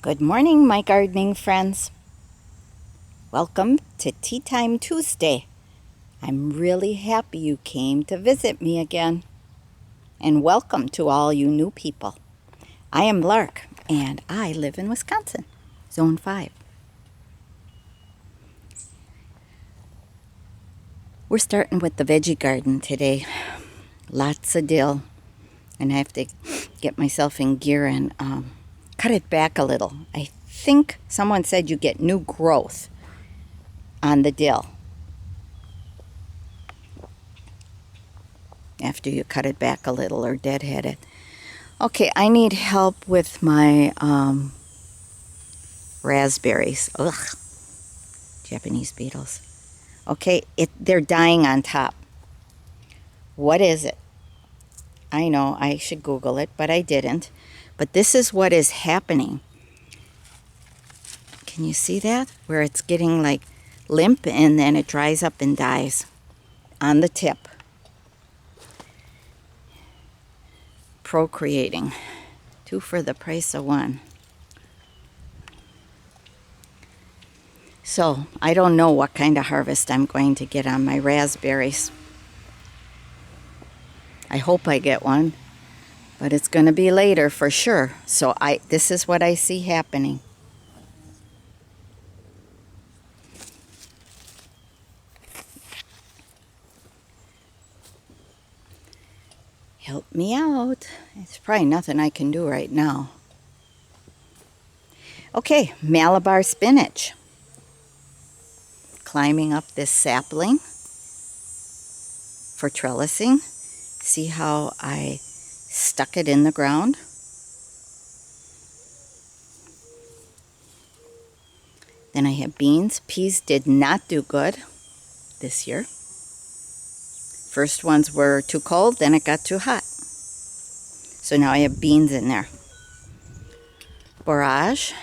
Good morning, my gardening friends. Welcome to Tea Time Tuesday. I'm really happy you came to visit me again. And welcome to all you new people. I am Lark, and I live in Wisconsin, Zone 5. We're starting with the veggie garden today. Lots of dill, and I have to get myself in gear and cut it back a little. I think someone said you get new growth on the dill after you cut it back a little or deadhead it. Okay, I need help with my raspberries. Ugh, Japanese beetles. Okay, they're dying on top. What is it? I know I should Google it, but I didn't. But this is what is happening. Can you see that? Where it's getting like limp and then it dries up and dies on the tip. Procreating. 2 for the price of 1. So I don't know what kind of harvest I'm going to get on my raspberries. I hope I get one, but it's going to be later for sure. So this is what I see happening. Help me out. It's probably nothing I can do right now. Okay, Malabar spinach. Climbing up this sapling for trellising. See how I stuck it in the ground? Then I have beans. Peas did not do good this year. First ones were too cold, then it got too hot. So now I have beans in there. Borage.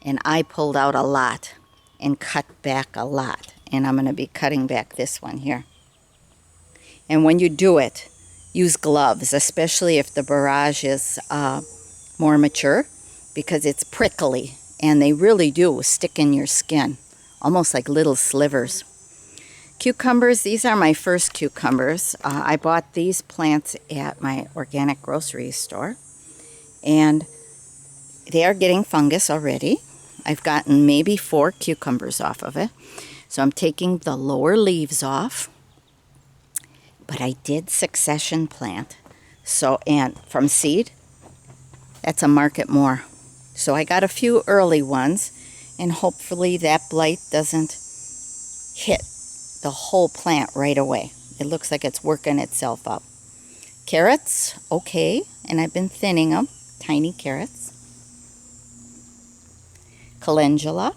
And I pulled out a lot and cut back a lot. And I'm going to be cutting back this one here. And when you do it, use gloves, especially if the borage is more mature, because it's prickly and they really do stick in your skin, almost like little slivers. Cucumbers, these are my first cucumbers. I bought these plants at my organic grocery store, and they are getting fungus already. I've gotten maybe 4 cucumbers off of it. So I'm taking the lower leaves off. But I did succession plant. So, and from seed, that's a market more. So I got a few early ones, and hopefully that blight doesn't hit the whole plant right away. It looks like it's working itself up. Carrots, okay, and I've been thinning them, tiny carrots. Calendula,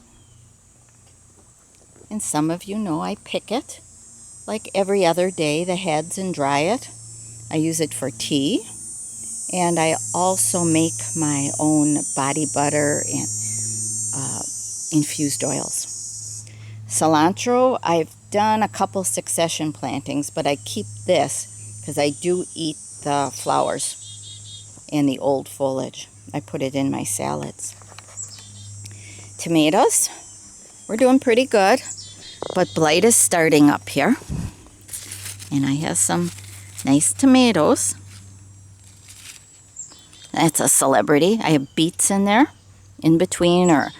and some of you know I pick it like every other day, the heads, and dry it. I use it for tea, and I also make my own body butter and infused oils. Cilantro, I've done a couple succession plantings, but I keep this because I do eat the flowers and the old foliage. I put it in my salads. Tomatoes, we're doing pretty good, but blight is starting up here. And I have some nice tomatoes. That's a celebrity. I have beets in there, in between or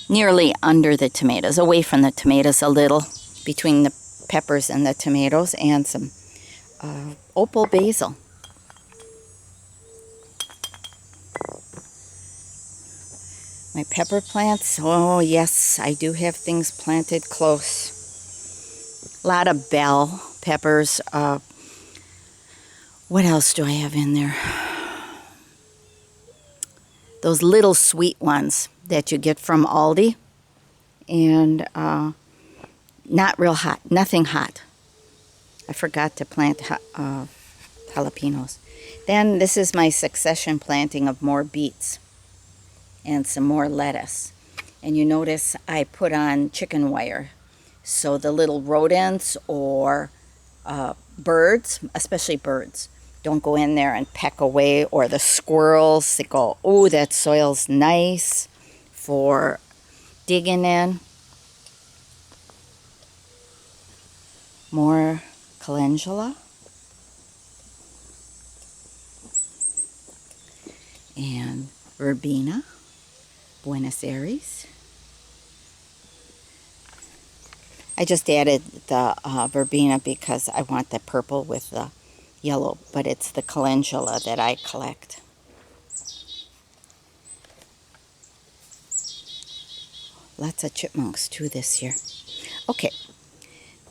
nearly under the tomatoes, away from the tomatoes a little, between the peppers and the tomatoes, and some opal basil. My pepper plants, oh yes, I do have things planted close. A lot of bell peppers. What else do I have in there? Those little sweet ones that you get from Aldi. And not real hot, nothing hot. I forgot to plant jalapenos. Then this is my succession planting of more beets and some more lettuce. And you notice I put on chicken wire. So the little rodents or birds, especially birds, don't go in there and peck away, or the squirrels, they go, oh, that soil's nice for digging in. More calendula. And verbena, Buenos Aires. I just added the verbena because I want the purple with the yellow, but it's the calendula that I collect. Lots of chipmunks too this year. Okay,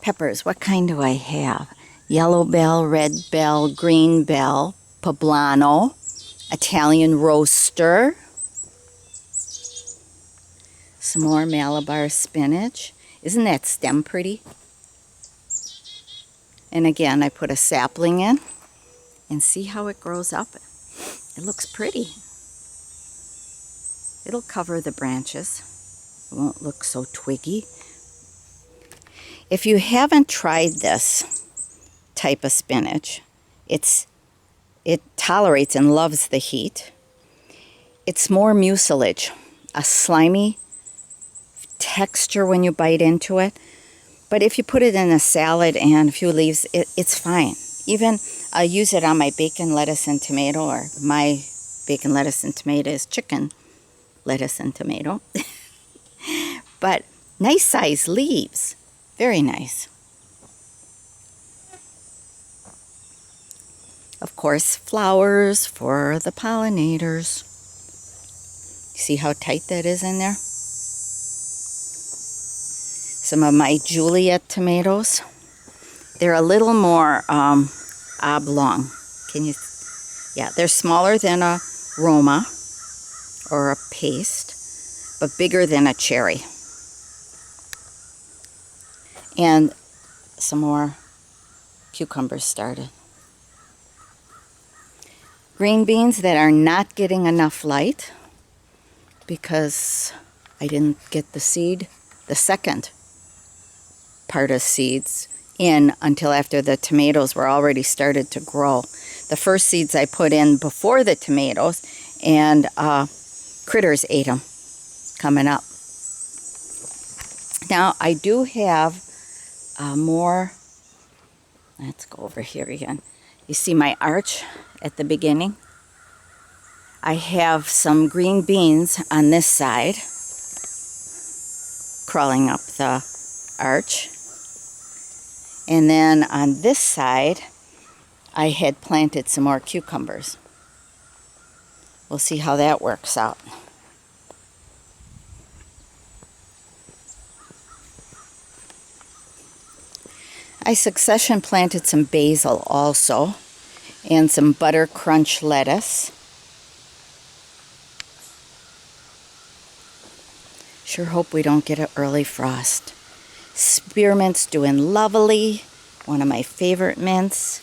peppers, what kind do I have? Yellow bell, red bell, green bell, poblano, Italian roaster, some more Malabar spinach. Isn't that stem pretty? And again, I put a sapling in and see how it grows up. It looks pretty. It'll cover the branches. It won't look so twiggy. If you haven't tried this type of spinach, it tolerates and loves the heat. It's more mucilage, a slimy texture when you bite into it. But if you put it in a salad and a few leaves, it's fine. Even I use it on my bacon, lettuce, and tomato, or my bacon, lettuce, and tomato is chicken lettuce and tomato. But nice size leaves. Very nice. Of course, flowers for the pollinators. See how tight that is in there? Some of my Juliet tomatoes. They're a little more oblong. Can you? Yeah, they're smaller than a Roma or a paste, but bigger than a cherry. And some more cucumbers started. Green beans that are not getting enough light because I didn't get the seed, the second part of seeds in until after the tomatoes were already started to grow. The first seeds I put in before the tomatoes, and critters ate them coming up. Now I do have more. Let's go over here again. You see my arch at the beginning? I have some green beans on this side crawling up the arch. And then on this side, I had planted some more cucumbers. We'll see how that works out. I succession planted some basil also, and some butter crunch lettuce. Sure hope we don't get an early frost. Spearmint's doing lovely, one of my favorite mints.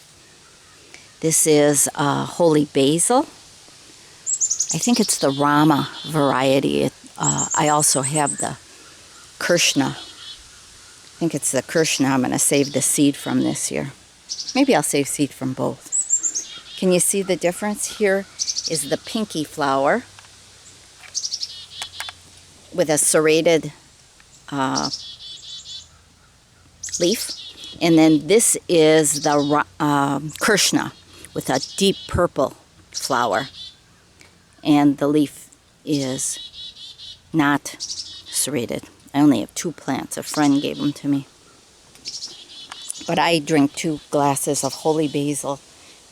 This is holy basil. I think it's the Rama variety. I also have the Krishna. I think it's the Krishna I'm going to save the seed from this year. Maybe I'll save seed from both. Can you see the difference? Here is the pinky flower with a serrated leaf. And then this is the Krishna with a deep purple flower. And the leaf is not serrated. I only have 2 plants. A friend gave them to me. But I drink 2 glasses of holy basil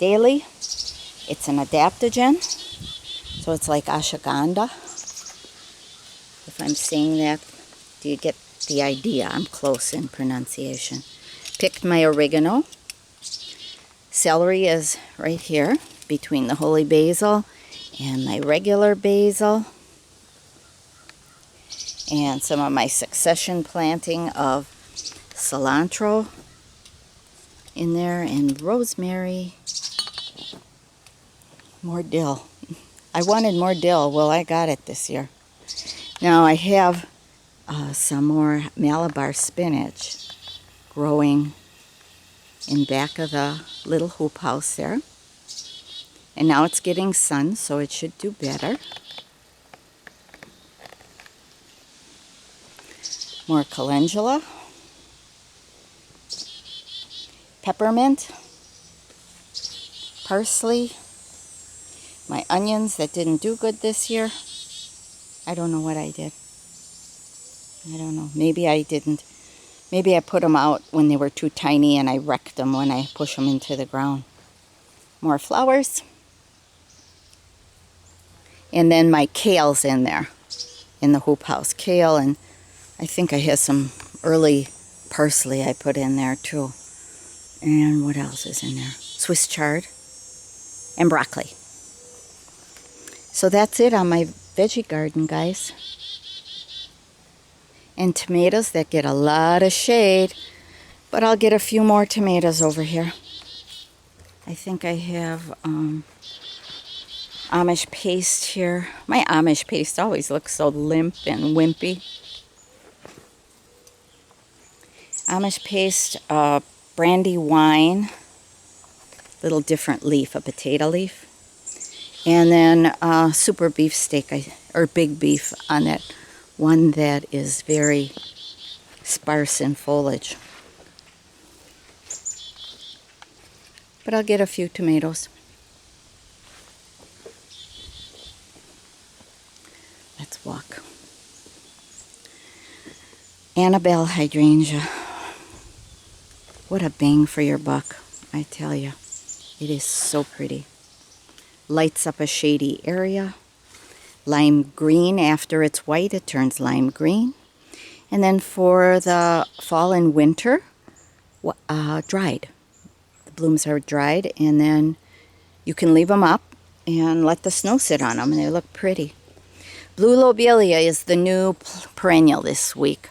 daily. It's an adaptogen, so it's like ashwagandha. If I'm saying that, do you get the idea? I'm close in pronunciation. Picked my oregano. Celery is right here between the holy basil and my regular basil. And some of my succession planting of cilantro in there, and rosemary. More dill. I wanted more dill. Well, I got it this year. Now I have some more Malabar spinach growing in back of the little hoop house there. And now it's getting sun, so it should do better. More calendula. Peppermint. Parsley. My onions that didn't do good this year. I don't know what I did. I don't know. Maybe I didn't. Maybe I put them out when they were too tiny and I wrecked them when I push them into the ground. More flowers. And then my kale's in there, in the hoop house. Kale, and I think I have some early parsley I put in there too. And what else is in there? Swiss chard and broccoli. So that's it on my veggie garden, guys. And tomatoes that get a lot of shade, but I'll get a few more tomatoes over here. I think I have Amish paste here. My Amish paste always looks so limp and wimpy. Amish paste, brandy wine, little different leaf, a potato leaf. And then super beef steak, or big beef on that one that is very sparse in foliage. But I'll get a few tomatoes. Let's walk. Annabelle hydrangea. What a bang for your buck, I tell you. It is so pretty. Lights up a shady area. Lime green, after it's white, it turns lime green. And then for the fall and winter, dried. The blooms are dried, and then you can leave them up and let the snow sit on them, and they look pretty. Blue Lobelia is the new perennial this week,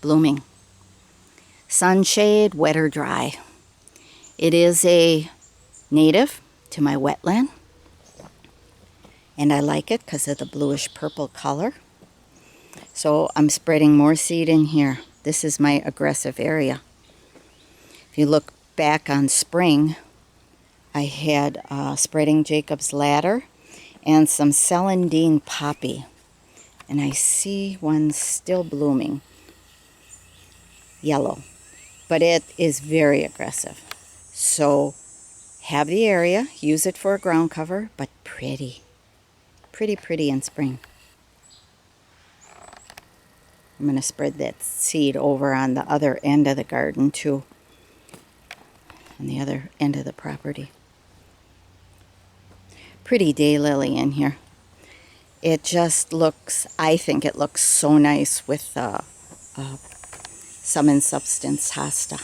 blooming. Sunshade, wet or dry. It is a native to my wetland, and I like it because of the bluish purple color. So I'm spreading more seed in here. This is my aggressive area. If you look back on spring, I had spreading Jacob's ladder and some celandine poppy. And I see one still blooming, yellow. But it is very aggressive. So have the area, use it for a ground cover, but pretty. Pretty in spring. I'm going to spread that seed over on the other end of the garden too. On the other end of the property. Pretty daylily in here. It just looks, I think it looks so nice with Sum and Substance hosta.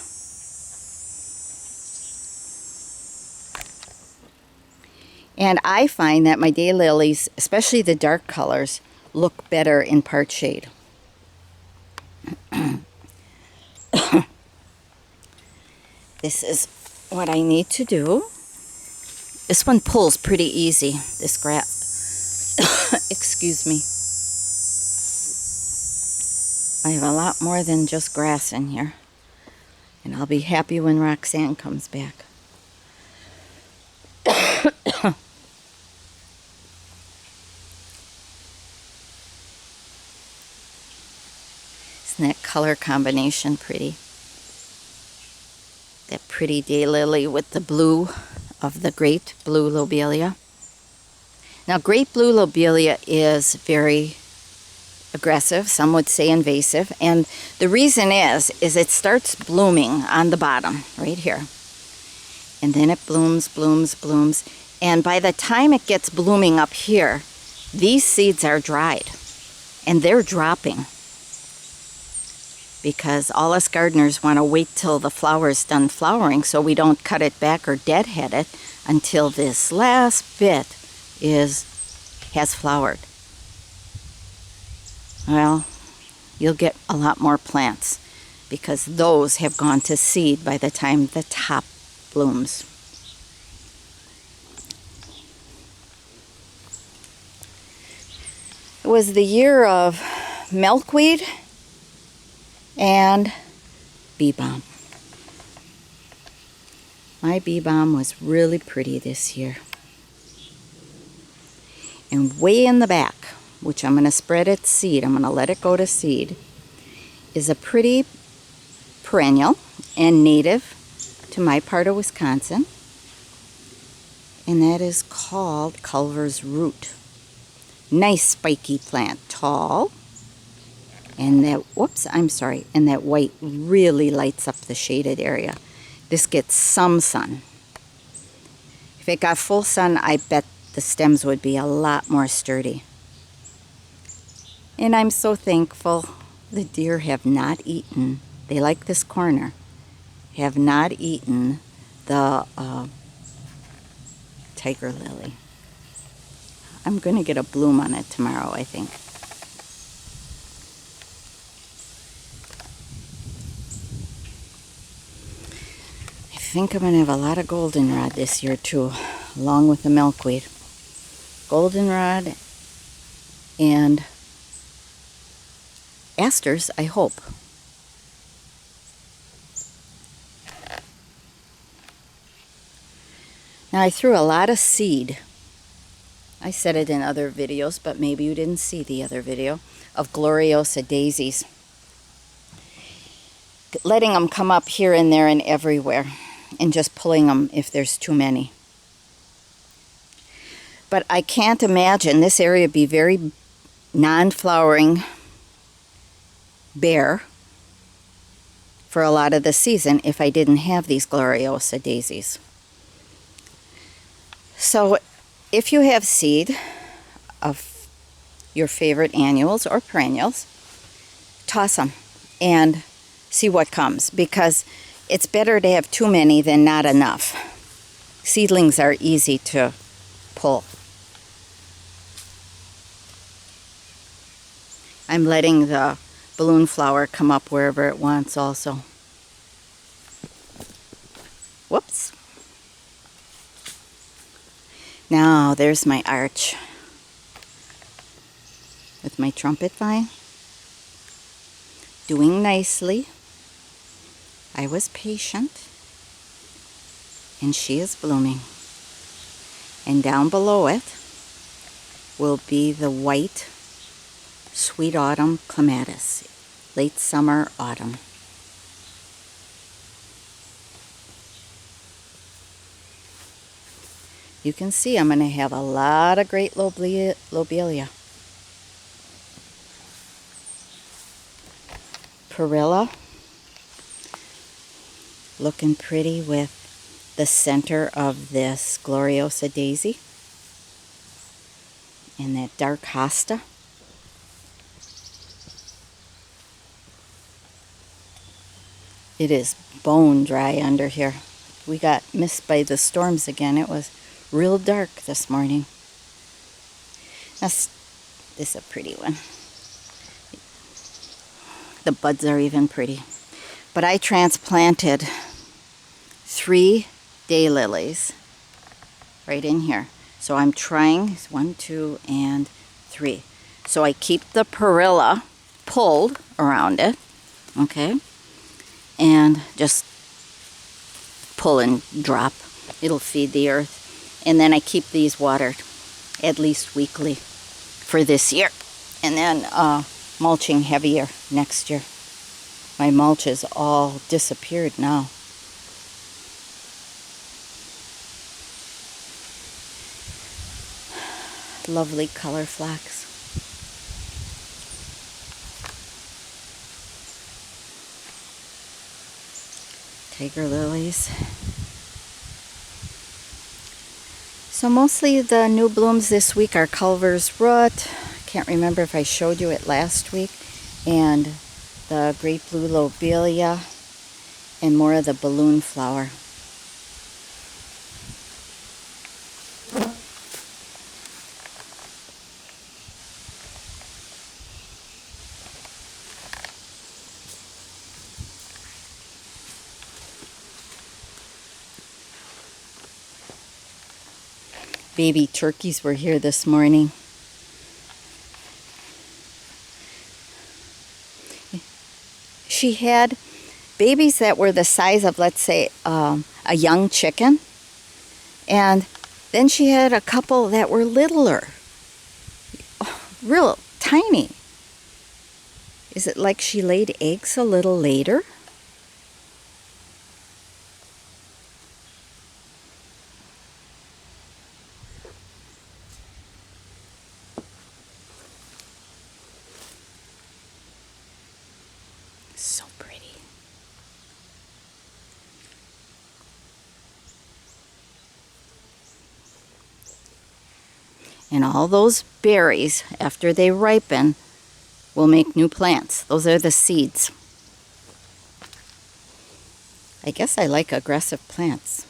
And I find that my daylilies, especially the dark colors, look better in part shade. This is what I need to do. This one pulls pretty easy, this grass. Excuse me. I have a lot more than just grass in here. And I'll be happy when Roxanne comes back. Isn't that color combination pretty? That pretty daylily with the blue of the great blue lobelia. Now, great blue lobelia is very aggressive, some would say invasive, and the reason is it starts blooming on the bottom, right here. And then it blooms, and by the time it gets blooming up here, these seeds are dried, and they're dropping. Because all us gardeners want to wait till the flower's done flowering so we don't cut it back or deadhead it until this last bit has flowered. Well, you'll get a lot more plants because those have gone to seed by the time the top blooms. It was the year of milkweed and bee balm. My bee balm was really pretty this year. And way in the back, which I'm going to spread its seed, I'm going to let it go to seed, is a pretty perennial and native to my part of Wisconsin. And that is called Culver's root. Nice spiky plant, tall. And that, whoops, I'm sorry, and that white really lights up the shaded area. This gets some sun. If it got full sun, I bet the stems would be a lot more sturdy. And I'm so thankful the deer have not eaten, they like this corner, have not eaten the tiger lily. I'm going to get a bloom on it tomorrow, I think. I think I'm going to have a lot of goldenrod this year too, along with the milkweed. Goldenrod and asters, I hope. Now I threw a lot of seed. I said it in other videos, but maybe you didn't see the other video of Gloriosa daisies. Letting them come up here and there and everywhere, and just pulling them if there's too many. But I can't imagine this area be very non-flowering, bare for a lot of the season if I didn't have these Gloriosa daisies. So if you have seed of your favorite annuals or perennials, toss them and see what comes, because it's better to have too many than not enough. Seedlings are easy to pull. I'm letting the balloon flower come up wherever it wants also. Whoops. Now there's my arch with my trumpet vine. Doing nicely. I was patient. And she is blooming. And down below it will be the white sweet autumn clematis. Late summer, autumn. You can see I'm going to have a lot of great lobelia. Perilla, looking pretty with the center of this Gloriosa daisy. And that dark hosta. It is bone dry under here. We got missed by the storms again. It was real dark this morning. This is a pretty one. The buds are even pretty. But I transplanted 3 daylilies right in here. So I'm trying 1, 2, and 3. So I keep the perilla pulled around it, okay? And just pull and drop. It'll feed the earth. And then I keep these watered at least weekly for this year. And then mulching heavier next year. My mulch is all disappeared now. Lovely color flax. Tiger lilies. So mostly the new blooms this week are Culver's root. Can't remember if I showed you it last week. And the great blue lobelia. And more of the balloon flower. Baby turkeys were here this morning. She had babies that were the size of, let's say, a young chicken. And then she had a couple that were littler. real tiny. Is it like she laid eggs a little later? So pretty. And all those berries, after they ripen, will make new plants. Those are the seeds. I guess I like aggressive plants.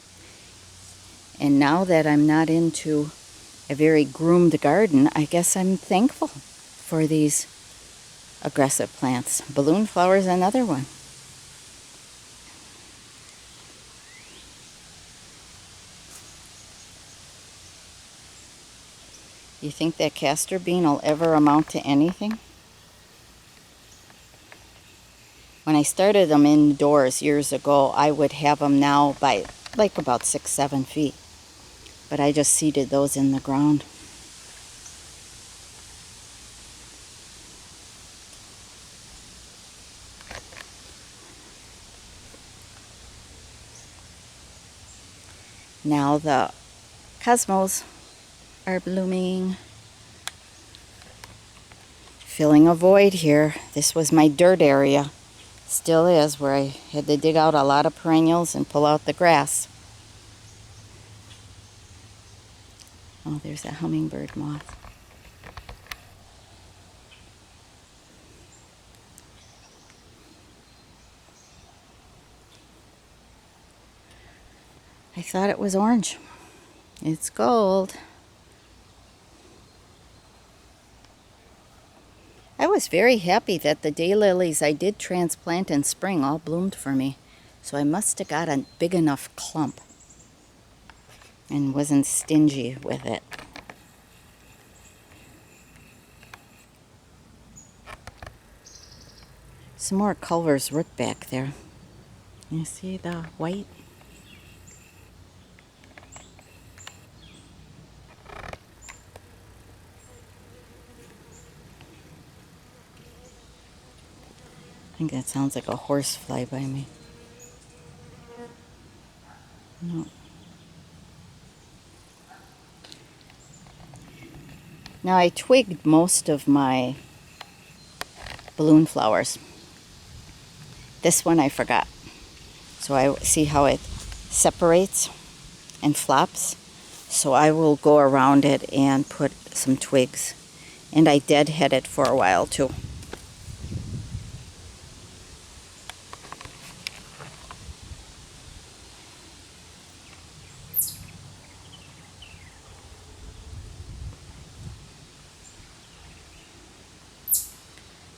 And now that I'm not into a very groomed garden, I guess I'm thankful for these aggressive plants. Balloon flower is another one. You think that castor bean will ever amount to anything? When I started them indoors years ago, I would have them now by like about 6-7 feet. But I just seeded those in the ground. Now the cosmos are blooming. Filling a void here. This was my dirt area. Still is, where I had to dig out a lot of perennials and pull out the grass. Oh, there's a hummingbird moth. I thought it was orange. It's gold. I was very happy that the daylilies I did transplant in spring all bloomed for me. So I must have got a big enough clump and wasn't stingy with it. Some more Culver's root back there. You see the white? I think that sounds like a horse fly by me. No. Now I twigged most of my balloon flowers. This one I forgot. So I see how it separates and flops. So I will go around it and put some twigs. And I deadhead it for a while too.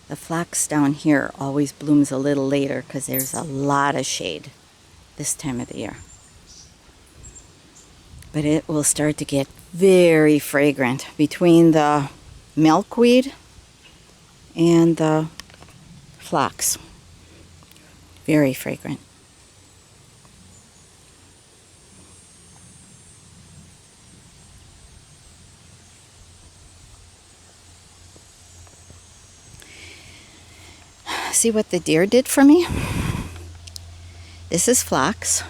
The phlox down here always blooms a little later because there's a lot of shade this time of the year. But it will start to get very fragrant between the milkweed and the phlox. Very fragrant. See what the deer did for me? This is phlox.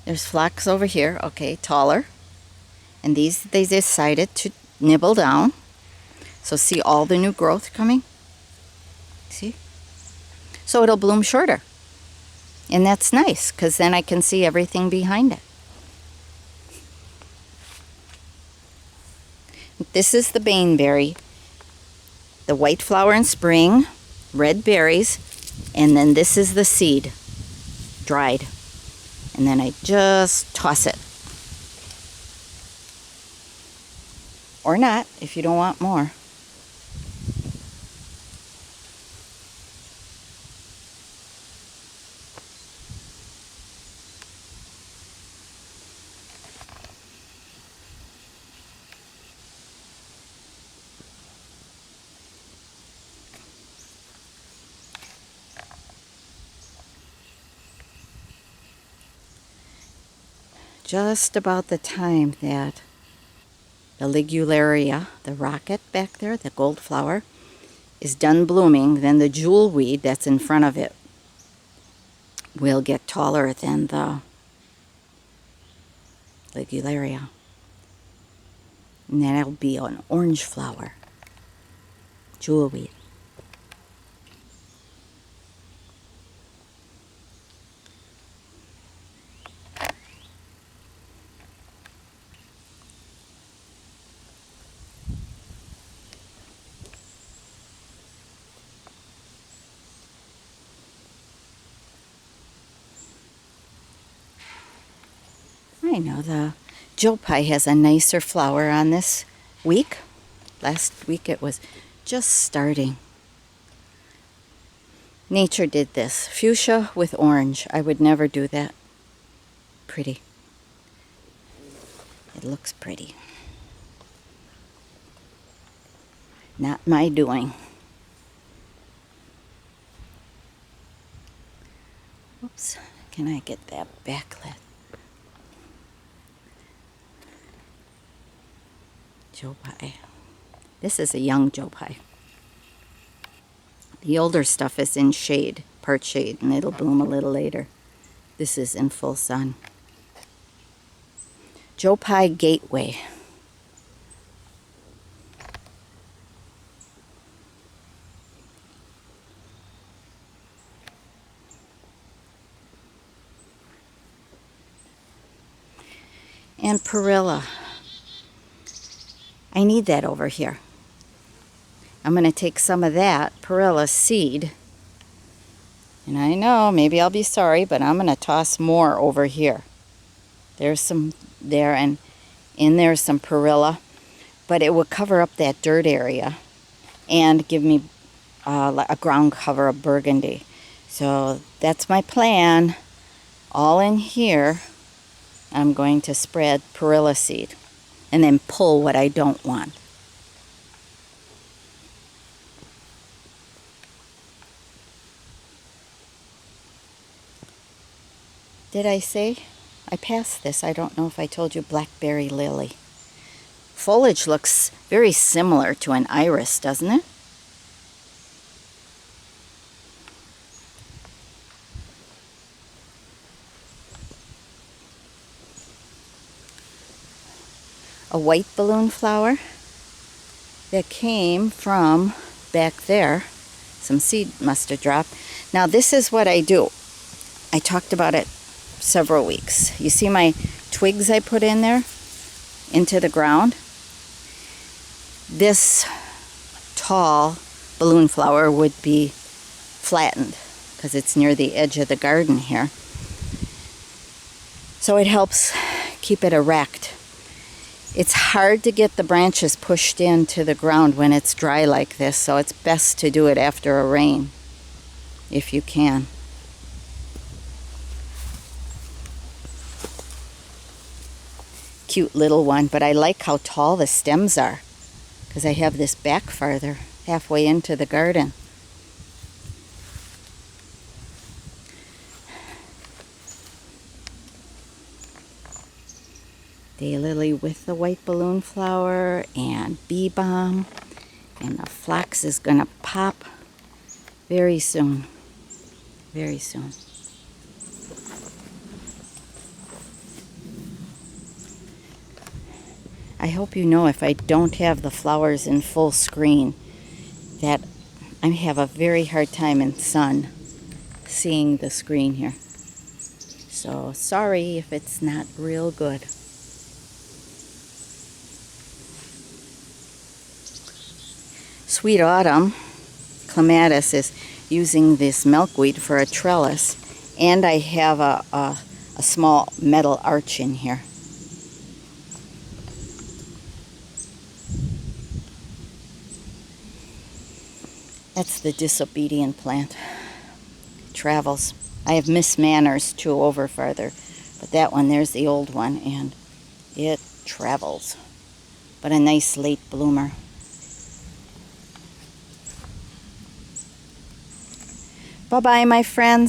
There's phlox over here, okay, taller. And these they decided to nibble down. So see all the new growth coming? See? So it'll bloom shorter. And that's nice, because then I can see everything behind it. This is the baneberry. The white flower in spring, red berries, and then this is the seed, dried. And then I just toss it. Or not, if you don't want more. Just about the time that The ligularia, the rocket back there, the gold flower, is done blooming, then the jewel weed that's in front of it will get taller than the ligularia. And then it'll be an orange flower, jewel weed. I know the Joe Pye has a nicer flower on this week. Last week it was just starting. Nature did this. Fuchsia with orange. I would never do that. Pretty. It looks pretty. Not my doing. Oops. Can I get that backlit? Joe Pye. This is a young Joe Pye. The older stuff is in shade, part shade, and it'll bloom a little later. This is in full sun. Joe Pye Gateway. And perilla. I need that over here. I'm going to take some of that perilla seed. And I know, maybe I'll be sorry, but I'm going to toss more over here. There's some there, and in there's some perilla. But it will cover up that dirt area and give me a ground cover of burgundy. So that's my plan. All in here, I'm going to spread perilla seed. And then pull what I don't want. Did I say? I passed this. I don't know if I told you blackberry lily. Foliage looks very similar to an iris, doesn't it? A white balloon flower that came from back there. Some seed must have dropped. Now this is what I do. I talked about it several weeks. You see my twigs I put in there into the ground? This tall balloon flower would be flattened because it's near the edge of the garden here. So it helps keep it erect. It's hard to get the branches pushed into the ground when it's dry like this, so it's best to do it after a rain, if you can. Cute little one, but I like how tall the stems are, because I have this back farther, halfway into the garden. Daylily with the white balloon flower and bee balm, and the phlox is going to pop very soon. Very soon. I hope you know if I don't have the flowers in full screen that I have a very hard time in sun seeing the screen here. So sorry if it's not real good. Sweet Autumn clematis is using this milkweed for a trellis, and I have a small metal arch in here. That's the disobedient plant. It travels. I have Miss Manners too over farther, but that one, there's the old one, and it travels. But a nice late bloomer. Bye-bye, my friends.